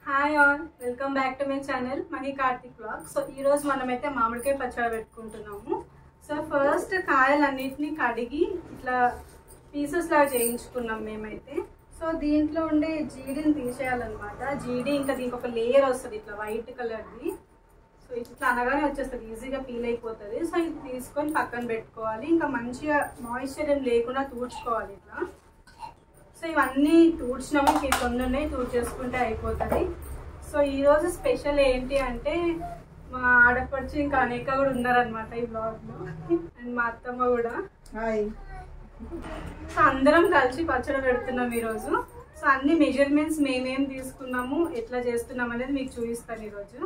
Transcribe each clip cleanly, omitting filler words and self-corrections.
Hi all, welcome back to my channel Mahi Karthik blog. So ఈరోజు మనమైతే మామిడికాయ పచ్చడి పెట్టుకుంటున్నాము. సో ఫస్ట్ కాయలన్నిటిని కడిగి ఇట్లా పీసెస్ లాగా చేయించుకున్నాం మేమైతే. సో దీంట్లో ఉండే జీడిని తీసేయాలన్నమాట. జీడి ఇంకా దీనికి ఒక లేయర్ వస్తుంది ఇట్లా వైట్ కలర్ది. సో ఇట్లా అనగానే వచ్చేస్తుంది, ఈజీగా పీల్ అయిపోతుంది. సో ఇది తీసుకొని పక్కన పెట్టుకోవాలి. ఇంకా మంచిగా మాయిశ్చర్ ఏం లేకుండా తూడ్చుకోవాలి ఇట్లా. సో ఇవన్నీ తూడ్చినాము, ఇంక కొన్ని ఉన్నాయి, తూడ్చేసుకుంటే అయిపోతుంది. సో ఈరోజు స్పెషల్ ఏంటి అంటే మా ఆడపడుచు ఇంకా అనేక కూడా ఉన్నారనమాట ఈ బ్లాగ్లో, అండ్ మా అత్తమ్మ కూడా. సో అందరం కలిసి పచ్చడి పెడుతున్నాం ఈరోజు. సో అన్ని మెజర్మెంట్స్ మేమేం తీసుకున్నాము, ఎట్లా చేస్తున్నాం అనేది మీకు చూపిస్తాను ఈరోజు.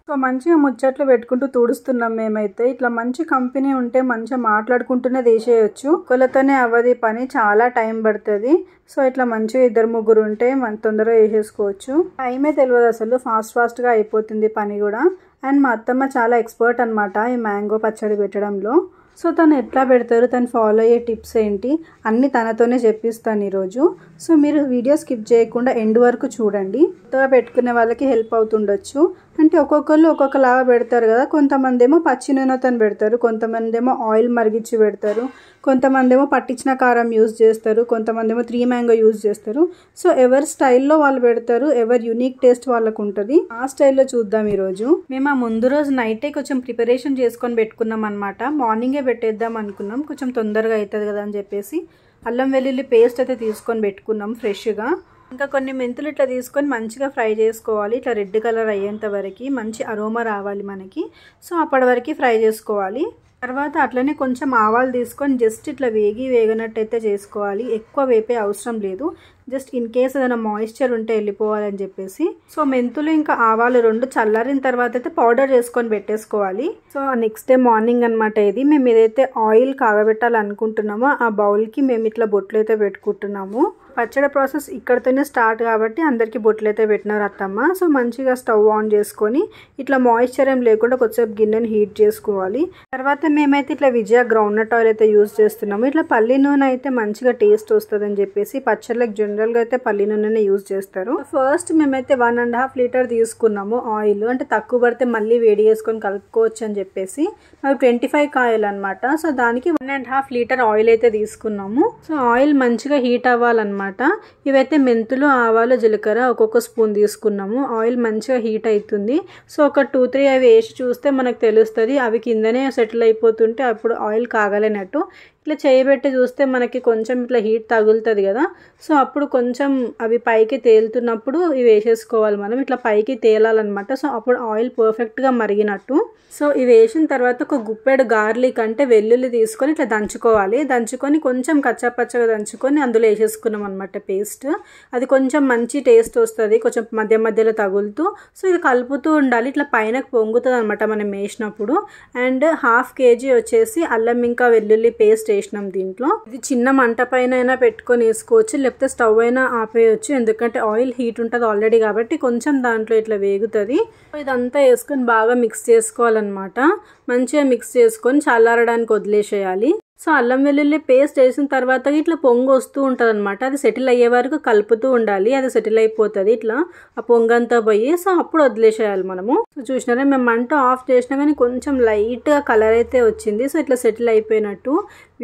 సో మంచిగా ముచ్చట్లు పెట్టుకుంటూ తుడుస్తున్నాం మేమైతే. ఇట్లా మంచి కంపెనీ ఉంటే మంచిగా మాట్లాడుకుంటూనే వేసేయచ్చు. కొలతోనే అవ్వది పని, చాలా టైం పడుతుంది. సో ఇట్లా మంచిగా ఇద్దరు ముగ్గురు ఉంటే తొందరగా వేసేసుకోవచ్చు. టైమే తెలియదు అసలు, ఫాస్ట్గా అయిపోతుంది పని కూడా. అండ్ మా అత్తమ్మ చాలా ఎక్స్పర్ట్ అనమాట ఈ మ్యాంగో పచ్చడి పెట్టడంలో. సో తను ఎట్లా పెడతారు, తను ఫాలో అయ్యే టిప్స్ ఏంటి అన్నీ తనతోనే చెప్పిస్తాను ఈరోజు. సో మీరు వీడియో స్కిప్ చేయకుండా ఎండ్ వరకు చూడండి. కొత్తగా పెట్టుకునే వాళ్ళకి హెల్ప్ అవుతుండొచ్చు. అంటే ఒక్కొక్కళ్ళు ఒక్కొక్కలాగా పెడతారు కదా. కొంతమంది ఏమో పచ్చి నూనెతో పెడతారు, కొంతమంది ఏమో ఆయిల్ మరిగించి పెడతారు, కొంతమంది ఏమో పట్టించిన కారం యూజ్ చేస్తారు, కొంతమంది ఏమో 3 మ్యాంగో యూజ్ చేస్తారు. సో ఎవరి స్టైల్లో వాళ్ళు పెడతారు, ఎవరి యూనిక్ టేస్ట్ వాళ్ళకు ఉంటుంది. ఆ స్టైల్లో చూద్దాం ఈరోజు. మేము ఆ ముందు రోజు నైటే కొంచెం ప్రిపరేషన్ చేసుకొని పెట్టుకున్నాం అనమాట. మార్నింగే పెట్టేద్దాం అనుకున్నాం, కొంచెం తొందరగా అవుతుంది కదా అని చెప్పేసి అల్లం వెల్లుల్లి పేస్ట్ అయితే తీసుకొని పెట్టుకున్నాం ఫ్రెష్గా. ఇంకా కొన్ని మెంతులు ఇట్లా తీసుకొని మంచిగా ఫ్రై చేసుకోవాలి. ఇట్లా రెడ్ కలర్ అయ్యేంత వరకు మంచి అరోమా రావాలి మనకి. సో అప్పటి వరకు ఫ్రై చేసుకోవాలి. తర్వాత అట్లనే కొంచెం ఆవాలు తీసుకొని జస్ట్ ఇట్లా వేగినట్టయితే చేసుకోవాలి. ఎక్కువ వేపే అవసరం లేదు, జస్ట్ ఇన్ కేస్ ఏదైనా మాయిశ్చర్ ఉంటే వెళ్ళిపోవాలని చెప్పేసి. సో మెంతులు ఇంకా ఆవాలు రెండు చల్లారిన తర్వాత అయితే పౌడర్ చేసుకొని పెట్టేసుకోవాలి. సో నెక్స్ట్ డే మార్నింగ్ అనమాట ఇది. మేము ఏదైతే ఆయిల్ కాగబెట్టాలనుకుంటున్నామో ఆ బౌల్కి మేము ఇట్లా బొట్లు అయితే పెట్టుకుంటున్నాము. పచ్చడి ప్రాసెస్ ఇక్కడితోనే స్టార్ట్ కాబట్టి అందరికీ బొట్లు అయితే పెట్టినారు అత్తమ్మ. సో మంచిగా స్టవ్ ఆన్ చేసుకొని ఇట్లా మాయిశ్చర్ ఏం లేకుండా కొద్దిసేపు గిన్నెని హీట్ చేసుకోవాలి. తర్వాత మేమైతే ఇట్లా విజయ గ్రౌండ్నట్ ఆయిల్ అయితే యూజ్ చేస్తున్నాము. ఇట్లా పల్లి నూనె అయితే మంచిగా టేస్ట్ వస్తుంది అని చెప్పేసి పచ్చళ్ళకి జనరల్గా అయితే పల్లి నూనెనే యూజ్ చేస్తారు. ఫస్ట్ మేమైతే 1.5 లీటర్ తీసుకున్నాము ఆయిల్. అంటే తక్కువ పడితే మళ్ళీ వేడి చేసుకొని కలుపుకోవచ్చు అని చెప్పేసి. మాకు 25 కాయలు అనమాట. సో దానికి 1.5 లీటర్ ఆయిల్ అయితే తీసుకున్నాము. సో ఆయిల్ మంచిగా హీట్ అవ్వాలన్నమాట. ఇవైతే మెంతులు, ఆవాలు, జీలకర్ర ఒక్కొక్క స్పూన్ తీసుకున్నాము. ఆయిల్ మంచిగా హీట్ అవుతుంది. సో ఒక 2-3 అవి వేసి చూస్తే మనకు తెలుస్తుంది, అవి కిందనే సెటిల్ అయిపోతుంటే అప్పుడు ఆయిల్ కాగలేనట్టు. ఇట్లా చేయబెట్టి చూస్తే మనకి కొంచెం ఇట్లా హీట్ తగులుతుంది కదా. సో అప్పుడు కొంచెం అవి పైకి తేలుతున్నప్పుడు ఇవి వేసేసుకోవాలి మనం. ఇట్లా పైకి తేలాలన్నమాట. సో అప్పుడు ఆయిల్ పర్ఫెక్ట్గా మరిగినట్టు. సో ఇవి వేసిన తర్వాత ఒక గుప్పెడు గార్లిక్ అంటే వెల్లుల్లి తీసుకొని ఇట్లా దంచుకోవాలి. దంచుకొని కొంచెం కచ్చాపచ్చగా దంచుకొని అందులో వేసేసుకున్నాం అనమాట పేస్ట్. అది కొంచెం మంచి టేస్ట్ వస్తుంది, కొంచెం మధ్య మధ్యలో తగులుతూ. సో ఇది కలుపుతూ ఉండాలి, ఇట్లా పైన పొంగుతుంది అనమాట మనం వేసినప్పుడు. అండ్ 1/2 kg వచ్చేసి అల్లం ఇంకా వెల్లుల్లి పేస్ట్ వేసినాం దీంట్లో. ఇది చిన్న మంట పైన అయినా పెట్టుకొని వేసుకోవచ్చు, లేకపోతే స్టవ్ అయినా ఆపేయచ్చు, ఎందుకంటే ఆయిల్ హీట్ ఉంటుంది ఆల్రెడీ కాబట్టి కొంచెం దాంట్లో ఇట్లా వేగుతుంది. ఇదంతా వేసుకొని బాగా మిక్స్ చేసుకోవాలన్నమాట. మంచిగా మిక్స్ చేసుకొని చల్లారడానికి వదిలేసేయాలి. సో అల్లం వెల్లుల్లి పేస్ట్ వేసిన తర్వాత ఇట్లా పొంగు వస్తూ ఉంటుంది అనమాట. అది సెటిల్ అయ్యే వరకు కలుపుతూ ఉండాలి. అది సెటిల్ అయిపోతుంది ఇట్లా ఆ పొంగంతా పోయి. సో అప్పుడు వదిలేసేయాలి మనము. సో చూసినారా, మేము మంట ఆఫ్ చేసినా కానీ కొంచెం లైట్గా కలర్ అయితే వచ్చింది. సో ఇట్లా సెటిల్ అయిపోయినట్టు.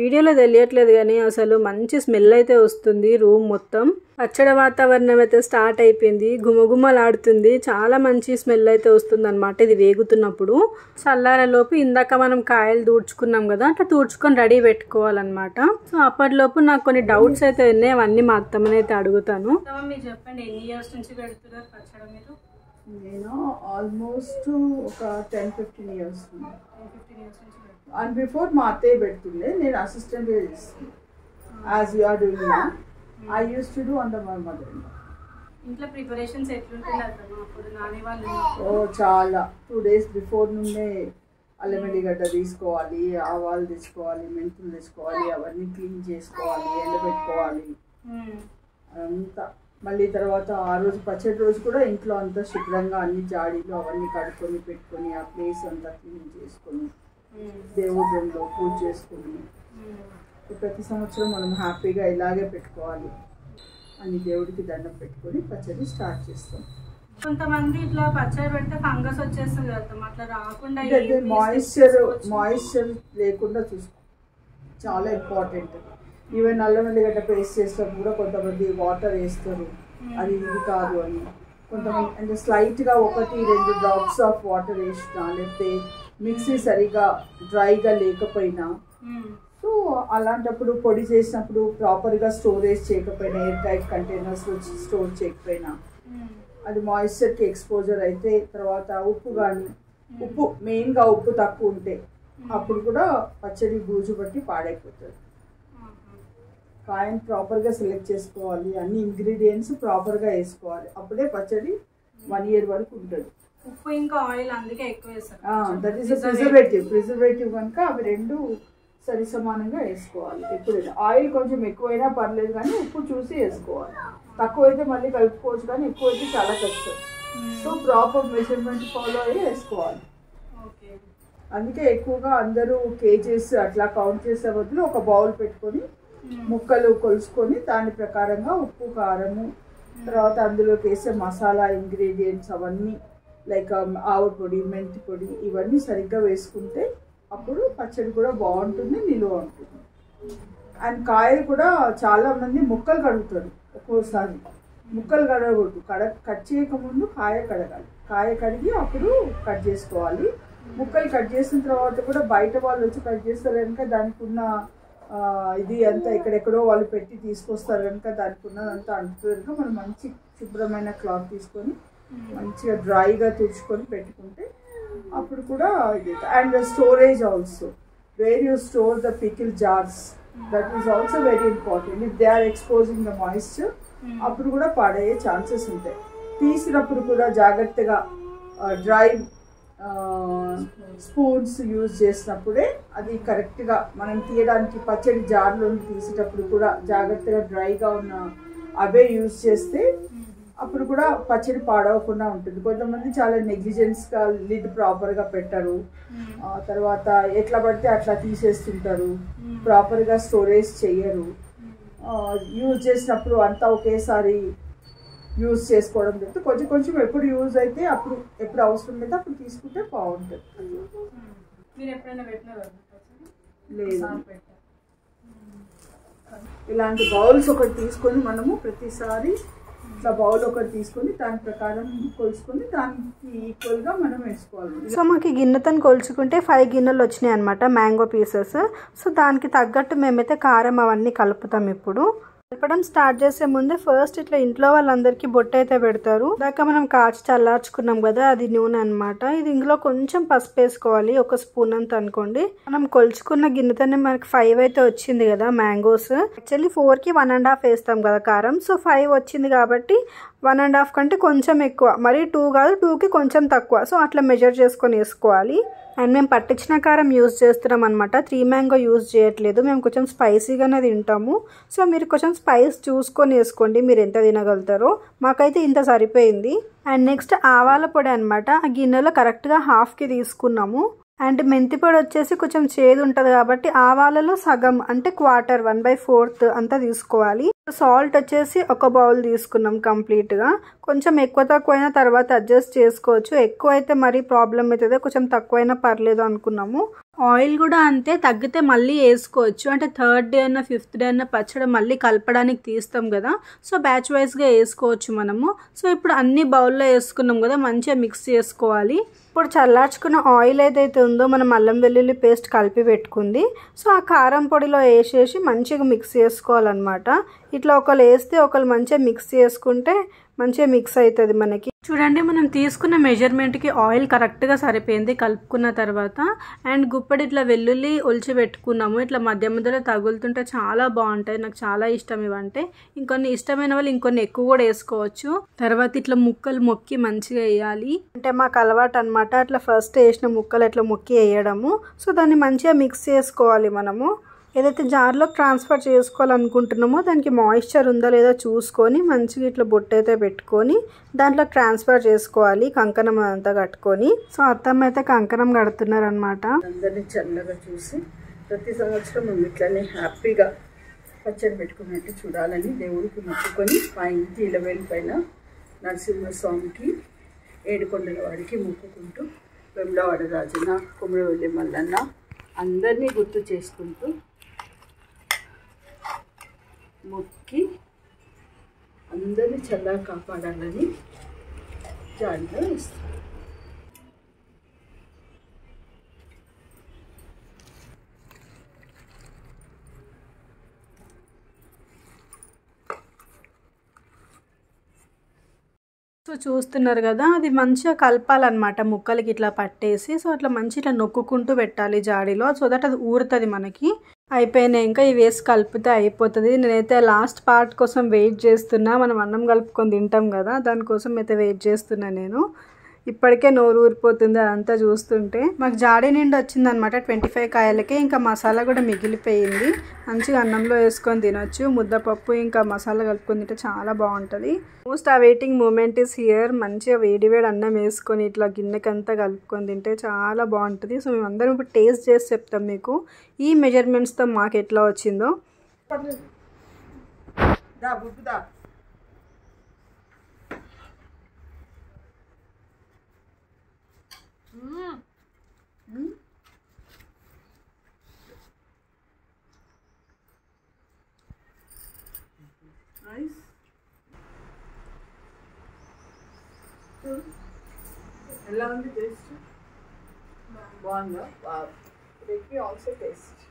వీడియోలో తెలియట్లేదు కానీ అసలు మంచి స్మెల్ అయితే వస్తుంది రూమ్ మొత్తం. పచ్చడి వాతావరణం అయితే స్టార్ట్ అయిపోయింది, గుమగుమలాడుతుంది. చాలా మంచి స్మెల్ అయితే వస్తుంది అనమాట ఇది వేగుతున్నప్పుడు. చల్లారలోపు ఇందాక మనం కాయలు తూడ్చుకున్నాం కదా, అట్లా తూడ్చుకొని రెడీ పెట్టుకోవాలన్నమాట. సో అప్పటిలోపు నాకు కొన్ని డౌట్స్ అయితే ఉన్నాయి, అవన్నీ మా అత్తమ్మని అయితే అడుగుతాను. మీరు చెప్పండి, ఎన్ని ఇయర్స్ నుంచి పెడుతున్నారు పచ్చడి మీరు? నేను ఆల్మోస్ట్ ఒక 10-15 ఇయర్స్. 10-15 ఇయర్స్ నుంచి. అండ్ బిఫోర్ మా అత్తయ్య పెడుతుండే, నేను అసిస్టెంట్గా చేస్తాను. As you are doing now, I use to do under my mother. ఇంట్లో ప్రిపరేషన్స్ ఎట్లుంటున్నారు అప్పుడు నానే వాళ్ళు? చాలా 2 days బిఫోర్ నుండే అల్లం వెల్లిగడ్డ తీసుకోవాలి, ఆవాలు తెచ్చుకోవాలి, మెంతులు తెచ్చుకోవాలి, అవన్నీ క్లీన్ చేసుకోవాలి, ఎండబెట్టుకోవాలి అంతా. మళ్ళీ తర్వాత ఆ రోజు పచ్చడి రోజు కూడా ఇంట్లో అంతా శుభ్రంగా అన్ని జాడీలు అవన్నీ కడుక్కొని పెట్టుకొని ఆ ప్లేస్ అంతా క్లీన్ చేసుకొని దేవుడి రూమ్లో పూజ చేసుకొని ప్రతి సంవత్సరం మనం హ్యాపీగా ఇలాగే పెట్టుకోవాలి అని దేవుడికి దండం పెట్టుకొని పచ్చడి స్టార్ట్ చేస్తాం. కొంతమంది ఇట్లా పచ్చడి పెడితే ఫంగస్ వచ్చేస్తుంది కదా, అట్లా రాకుండా మాయిశ్చర్ లేకుండా చూసుకో, చాలా ఇంపార్టెంట్. ఈవెన్ అల్లం వెల్లిగడ్డ పేస్ట్ చేసినప్పుడు కూడా కొంతమంది వాటర్ వేస్తారు, అది ఇది కాదు అని. కొంతమంది అంటే స్లైట్గా 1-2 డ్రాప్స్ ఆఫ్ వాటర్ వేసినా, లేకపోతే మిక్సీ సరిగా డ్రైగా లేకపోయినా, సో అలాంటప్పుడు పొడి చేసినప్పుడు ప్రాపర్గా స్టోరేజ్ చేయకపోయినా, ఎయిర్ టైట్ కంటైనర్స్లో స్టోర్ చేయకపోయినా, అది మాయిశ్చర్కి ఎక్స్పోజర్ అయితే, తర్వాత ఉప్పు కానీ, ఉప్పు మెయిన్గా ఉప్పు తక్కువ ఉంటే అప్పుడు కూడా పచ్చడి బూజు బట్టి పాడైపోతుంది. కాయని ప్రాపర్గా సెలెక్ట్ చేసుకోవాలి, అన్ని ఇంగ్రీడియంట్స్ ప్రాపర్గా వేసుకోవాలి, అప్పుడే పచ్చడి 1 year వరకు ఉంటుంది. ఉప్పు ఇంకా ఆయిల్ అందుకే ఎక్కువ వేస్తారు. దట్ ఈస్ ప్రిజర్వేటివ్ కనుక అవి 2 సరి సమానంగా వేసుకోవాలి. ఎప్పుడైనా ఆయిల్ కొంచెం ఎక్కువైనా పర్లేదు కానీ ఉప్పు చూసి వేసుకోవాలి. తక్కువైతే మళ్ళీ కలుపుకోవచ్చు కానీ ఎక్కువైతే చాలా కష్టం. సో ప్రాపర్ మెజర్మెంట్ ఫాలో అయ్యి వేసుకోవాలి. అందుకే ఎక్కువగా అందరూ కేజీస్ అట్లా కౌంట్ చేసే బదులు ఒక బౌల్ పెట్టుకొని ముక్కలు కొలుసుకొని దాని ప్రకారంగా ఉప్పు, కారము, తర్వాత అందులోకి వేసే మసాలా ఇంగ్రీడియంట్స్ అవన్నీ లైక్ ఆవు పొడి, మెంతి పొడి ఇవన్నీ సరిగ్గా వేసుకుంటే అప్పుడు పచ్చడి కూడా బాగుంటుంది, నిలువ ఉంటుంది. అండ్ కాయలు కూడా చాలామంది ముక్కలు కడుగుతారు. ఒక్కోసారి ముక్కలు కడగకూడదు, కట్ చేయకముందు కాయ కడగాలి. కాయ కడిగి అప్పుడు కట్ చేసుకోవాలి. ముక్కలు కట్ చేసిన తర్వాత కూడా బయట వాళ్ళు వచ్చి కట్ చేస్తారు కనుక దానికి ఉన్న ఇది అంతా ఎక్కడెక్కడో వాళ్ళు పెట్టి తీసుకొస్తారు కనుక దానికి ఉన్నదంతా అంటుతుంది కనుక మనం మంచి శుభ్రమైన క్లాత్ తీసుకొని మంచిగా డ్రైగా తుడుచుకొని పెట్టుకుంటే అప్పుడు కూడా ఇది. And storage also, where you store the pickle jars, that is also very important. If they are exposing the moisture అప్పుడు కూడా పాడయ్యే ఛాన్సెస్ ఉంటాయి. తీసినప్పుడు కూడా జాగ్రత్తగా డ్రై స్పూన్స్ యూజ్ చేసినప్పుడే అది కరెక్ట్గా మనం తీయడానికి, పచ్చడి జార్లో తీసేటప్పుడు కూడా జాగ్రత్తగా డ్రైగా ఉన్న అవే యూజ్ చేస్తే అప్పుడు కూడా పచ్చడి పాడవకుండా ఉంటుంది. కొంతమంది చాలా నెగ్లిజెన్స్గా లిడ్ ప్రాపర్గా పెట్టరు, తర్వాత ఎట్లా పడితే అట్లా తీసేస్తుంటారు, ప్రాపర్గా స్టోరేజ్ చెయ్యరు. యూజ్ చేసినప్పుడు అంతా ఒకేసారి యూజ్ చేసుకోవడం చెప్తే కొంచెం కొంచెం ఎప్పుడు యూజ్ అయితే అప్పుడు, ఎప్పుడు అవసరం అయితే అప్పుడు తీసుకుంటే బాగుంటుంది. లేదు, ఇలాంటి బౌల్స్ ఒకటి తీసుకొని మనము ప్రతిసారి ఇట్లా బౌల్ ఒకటి తీసుకొని దాని ప్రకారం కొలుసుకొని దానికి ఈక్వల్గా మనం వేసుకోవాలి. సో మాకు గిన్నెతో కొలుచుకుంటే 5 గిన్నెలు వచ్చినాయి అనమాట మ్యాంగో పీసెస్. సో దానికి తగ్గట్టు మేమైతే కారం అవన్నీ కలుపుతాం. ఇప్పుడు కలపడం స్టార్ట్ చేసే ముందే ఫస్ట్ ఇట్లా ఇంట్లో వాళ్ళందరికీ బొట్టు అయితే పెడతారు. దాకా మనం కాచి చల్లార్చుకున్నాం కదా, అది నూనె అనమాట. ఇది ఇందులో కొంచెం పసుపు వేసుకోవాలి, 1 స్పూన్ అంత అనుకోండి. మనం కొలుచుకున్న గిన్నెతోనే మనకి 5 అయితే వచ్చింది కదా మ్యాంగోస్. యాక్చువల్లీ 4కి 1.5 వేస్తాం కదా కారం. సో 5 వచ్చింది కాబట్టి 1.5 కంటే కొంచెం ఎక్కువ, మరి 2 కాదు, 2కి కొంచెం తక్కువ. సో అట్లా మెజర్ చేసుకొని వేసుకోవాలి. అండ్ మేము పట్టించిన కారం యూజ్ చేస్తున్నాం అనమాట, 3 మ్యాంగో యూజ్ చేయట్లేదు. మేము కొంచెం స్పైసీగానే తింటాము. సో మీరు కొంచెం స్పైస్ చూసుకొని వేసుకోండి, మీరు ఎంత తినగలుగుతారో. మాకైతే ఇంత సరిపోయింది. అండ్ నెక్స్ట్ ఆవాల పొడి అనమాట, ఆ గిన్నెలో కరెక్ట్గా 1/2కి తీసుకున్నాము. అండ్ మెంతి పొడి వచ్చేసి కొంచెం చేదు ఉంటుంది కాబట్టి ఆవాలలో సగం అంటే 1/4 అంతా తీసుకోవాలి. సాల్ట్ వచ్చేసి 1 బౌల్ తీసుకున్నాం కంప్లీట్గా. కొంచెం ఎక్కువ తక్కువైనా తర్వాత అడ్జస్ట్ చేసుకోవచ్చు. ఎక్కువ అయితే మరీ ప్రాబ్లం అవుతుంది, కొంచెం తక్కువైనా పర్లేదు అనుకున్నాము. ఆయిల్ కూడా అంతే, తగ్గితే మళ్ళీ వేసుకోవచ్చు. అంటే 3rd డే అన్న 5th డే అన్న పచ్చడి మళ్ళీ కలపడానికి తీస్తాం కదా, సో బ్యాచ్ వైజ్గా వేసుకోవచ్చు మనము. సో ఇప్పుడు అన్ని బౌల్లో వేసుకున్నాం కదా, మంచిగా మిక్స్ చేసుకోవాలి. ఇప్పుడు చల్లార్చుకున్న ఆయిల్ ఏదైతే ఉందో మనం అల్లం వెల్లుల్లి పేస్ట్ కలిపి పెట్టుకుంది, సో ఆ కారం పొడిలో వేసేసి మంచిగా మిక్స్ చేసుకోవాలన్నమాట. ఇట్లా ఒకళ్ళు వేస్తే ఒకళ్ళు మంచిగా మిక్స్ చేసుకుంటే మంచిగా మిక్స్ అవుతుంది మనకి. చూడండి, మనం తీసుకున్న మెజర్మెంట్కి ఆయిల్ కరెక్ట్గా సరిపోయింది కలుపుకున్న తర్వాత. అండ్ గుప్పడి ఇట్లా వెల్లుల్లి ఒలిచి పెట్టుకున్నాము, ఇట్లా మధ్య మధ్యలో తగులుతుంటే చాలా బాగుంటాయి. నాకు చాలా ఇష్టం ఇవంటే. ఇంకొన్ని ఇష్టమైన వాళ్ళు ఇంకొన్ని ఎక్కువ కూడా వేసుకోవచ్చు. తర్వాత ఇట్లా ముక్కలు మొక్కి మంచిగా వేయాలి, అంటే మాకు అలవాటు అనమాట. అట్లా ఫస్ట్ వేసిన ముక్కలు అట్లా మొక్కి వేయడము. సో దాన్ని మంచిగా మిక్స్ చేసుకోవాలి మనము. ఏదైతే జార్లో ట్రాన్స్ఫర్ చేసుకోవాలనుకుంటున్నామో దానికి మాయిశ్చర్ ఉందో లేదో చూసుకొని మంచిగా ఇట్లా బొట్టు అయితే పెట్టుకొని దాంట్లో ట్రాన్స్ఫర్ చేసుకోవాలి, కంకణం అంతా కట్టుకొని. సో అత్తమ్మ అయితే కంకణం కడుతున్నారు అనమాట. అందరినీ చల్లగా చూసి ప్రతి సంవత్సరం మేము ఇట్లనే హ్యాపీగా పచ్చడి పెట్టుకున్నట్టు చూడాలని దేవుడికి మొక్కుకొని మా ఇంటి ఇలవేలు పైన నరసింహస్వామికి, ఏడుకొండల వాడికి మొక్కుకుంటూ, వేములవాడ రాజన్న, కొమరవెల్లి మల్లన్న అందరినీ గుర్తు చేసుకుంటూ మొక్కి అందరినీ చల్లగా కాపాడాలని జాడిలో ఇస్తాం. సో చూస్తున్నారు కదా, అది మంచిగా కలపాలన్నమాట ముక్కలకి ఇట్లా పట్టేసి. సో అట్లా మంచి ఇట్లా నొక్కుకుంటూ పెట్టాలి జాడీలో, సో దట్ అది ఊరుతుంది మనకి. అయిపోయినాయి, ఇంకా ఇవి వేసి కలిపితే అయిపోతుంది. నేనైతే లాస్ట్ పార్ట్ కోసం వెయిట్ చేస్తున్నా. మనం అన్నం కలుపుకొని తింటాం కదా, దానికోసం అయితే వెయిట్ చేస్తున్నా నేను. ఇప్పటికే నోరు ఊరిపోతుంది అదంతా చూస్తుంటే. మాకు జాడీ నిండి వచ్చిందనమాట 25 కాయలకే. ఇంకా మసాలా కూడా మిగిలిపోయింది. మంచిగా అన్నంలో వేసుకొని తినొచ్చు. ముద్దపప్పు ఇంకా మసాలా కలుపుకొని తింటే చాలా బాగుంటుంది. Most awaiting moment is here. మంచిగా వేడి అన్నం వేసుకొని ఇట్లా గిన్నెకంతా కలుపుకొని తింటే చాలా బాగుంటుంది. సో మేమందరం ఇప్పుడు టేస్ట్ చేసి చెప్తాం మీకు ఈ మెజర్మెంట్స్తో మాకు ఎట్లా వచ్చిందో. ఎలా ఉంది టేస్ట్? బాగుందా? Let me also taste.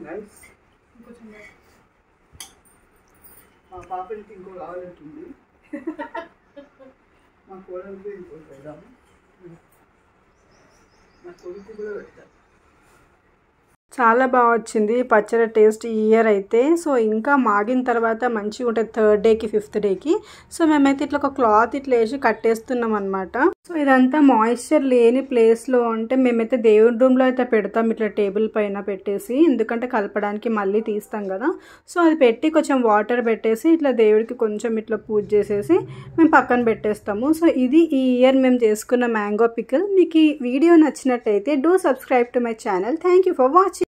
Nice. మా పాపకి ఇంకో కావాలంటుంది. మా కోడలికి ఇంకో పెడదాము. మా కొడుకు కూడా పెడతాను. చాలా బాగా వచ్చింది పచ్చడి టేస్ట్ ఈ ఇయర్ అయితే. సో ఇంకా మాగిన తర్వాత మంచిగా ఉంటుంది 3rd డేకి 5th డేకి. సో మేమైతే ఇట్లా ఒక క్లాత్ ఇట్లా వేసి కట్టేస్తున్నాం అనమాట. సో ఇదంతా మాయిశ్చర్ లేని ప్లేస్లో అంటే మేమైతే దేవుడి రూమ్లో అయితే పెడతాం, ఇట్లా టేబుల్ పైన పెట్టేసి. ఎందుకంటే కలపడానికి మళ్ళీ తీస్తాం కదా. సో అది పెట్టి కొంచెం వాటర్ పెట్టేసి ఇట్లా దేవుడికి కొంచెం ఇట్లా పూజ చేసేసి మేము పక్కన పెట్టేస్తాము. సో ఇది ఈ ఇయర్ మేము చేసుకున్న మ్యాంగో పికిల్. మీకు ఈ వీడియో నచ్చినట్టయితే do subscribe to my channel. Thank you for watching.